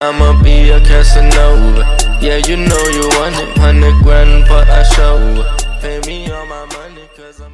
I'ma be a Casanova. Yeah, you know you want it. 100 grand for a show. Pay me all my money, cause I'm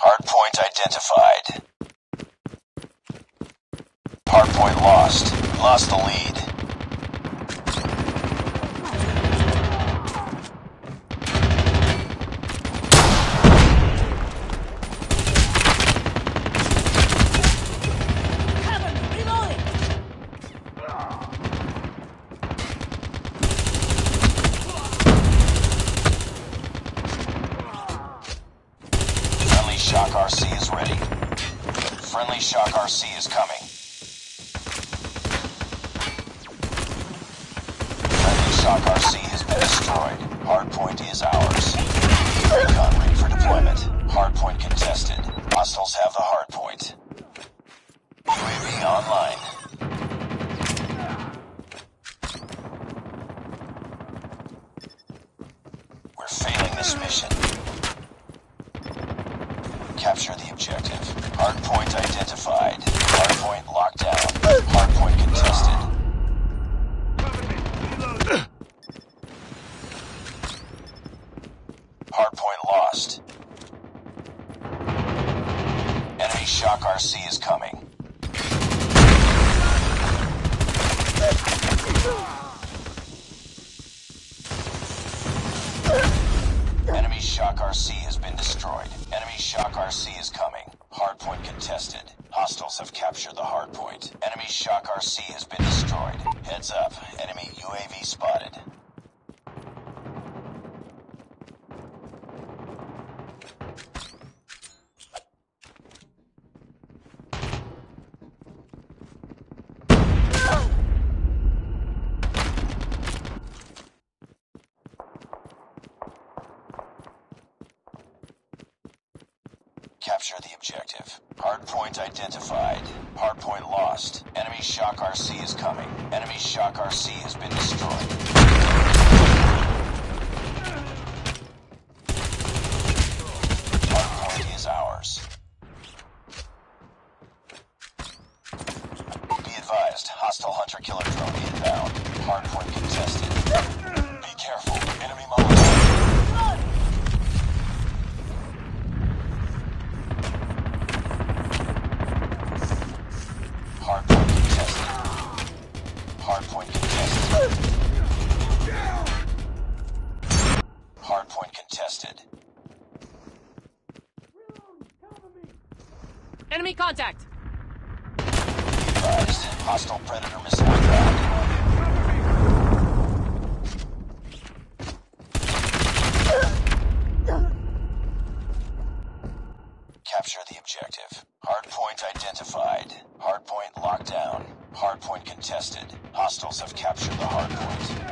Hardpoint identified. Hardpoint lost. Lost the lead. Shock RC is ready. Friendly Shock RC is coming. Friendly Shock RC has been destroyed. Hardpoint is ours. Recon ready for deployment. Hardpoint contested. Hostiles have the hardpoint. UAV online. We're failing this mission. Capture the objective. Hardpoint identified. Hardpoint locked down. Hardpoint contested. Hardpoint lost. Enemy Shock RC is coming. Enemy Shock RC has been destroyed. Enemy Shock RC is coming. Hardpoint contested. Hostiles have captured the hardpoint. Enemy Shock RC has been destroyed. Heads up. Enemy UAV spotted. Capture the objective. Hardpoint identified. Hardpoint lost. Enemy Shock RC is coming. Enemy Shock RC has been destroyed. contact! Advised. Hostile Predator missile inbound. Capture the objective. Hardpoint identified. Hardpoint locked down. Hardpoint contested. Hostiles have captured the hardpoint.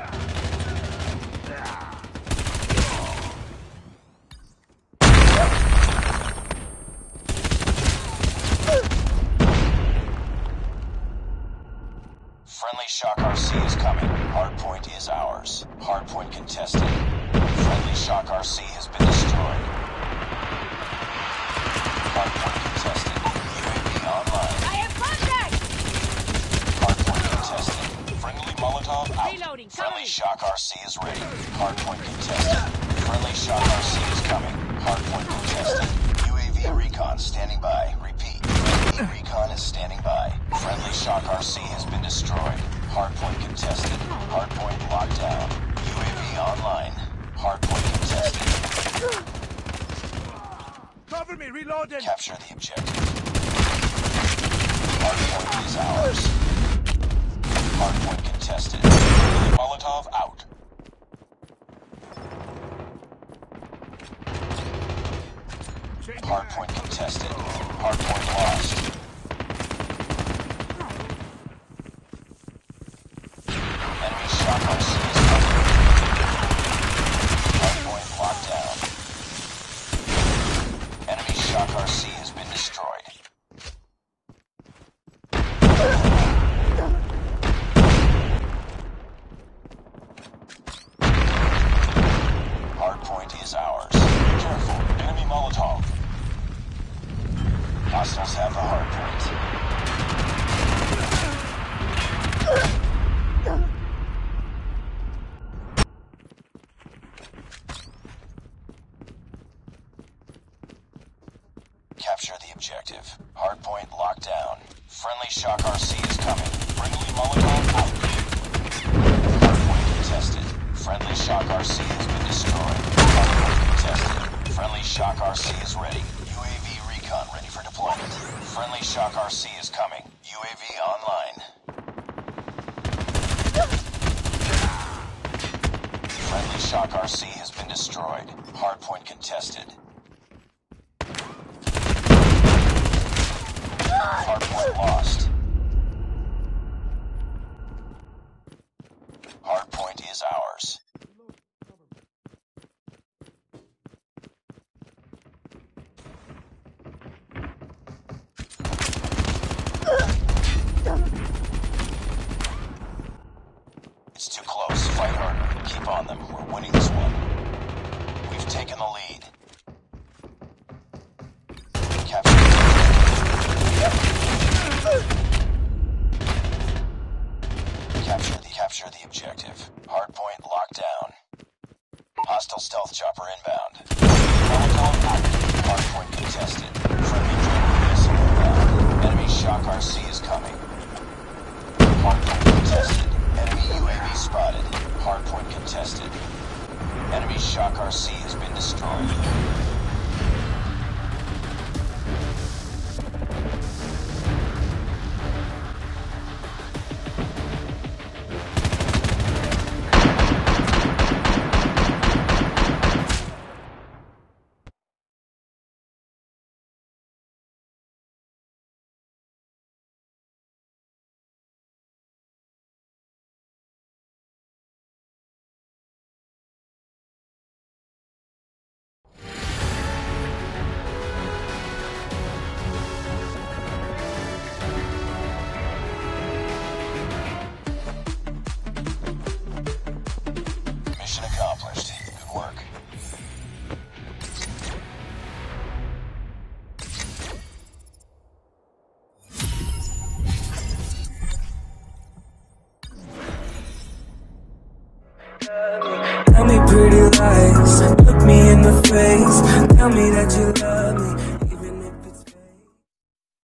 Friendly Shock RC is coming. Hardpoint is ours. Hardpoint contested. Friendly Shock RC has been destroyed. Hardpoint contested. UAV online. I have contact! Hardpoint contested. Friendly Molotov out. Reloading, Friendly coming. Shock RC is ready. Hardpoint contested. Friendly Shock RC is coming. Hardpoint contested. UAV recon standing by. Repeat. UAV recon is standing by. Friendly Shock RC has been destroyed. Hardpoint contested. Hardpoint locked down. UAV online. Hardpoint contested. Cover me, reloading! Capture the objective. Hardpoint is ours. Hardpoint contested. Molotov out. Hardpoint contested. Hardpoint lost. Enemy Shock RC is coming. Hardpoint locked down. Enemy Shock RC has been destroyed. Hardpoint is ours. Careful, enemy Molotov. Hostiles have the hardpoint. Capture the objective. Hardpoint locked down. Friendly Shock RC is coming. Friendly Molotov out. Hardpoint contested. Friendly Shock RC has been destroyed. Hardpoint contested. Friendly Shock RC is ready. UAV recon ready for deployment. Friendly Shock RC is coming. UAV online. Friendly Shock RC has been destroyed. Hardpoint contested. Hardpoint lost. Hardpoint is ours. It's too close. Fight harder. Keep on them. We're winning this one. We've taken the lead. Capture the objective. Hardpoint locked down. Hostile stealth chopper inbound. Molotov out. Hardpoint contested. Friendly Predator missile inbound. Enemy Shock RC is coming. Hardpoint contested. Enemy UAV spotted. Hardpoint contested. Enemy Shock RC has been destroyed. Mission accomplished. Good work. Tell me pretty lies, look me in the face, tell me that you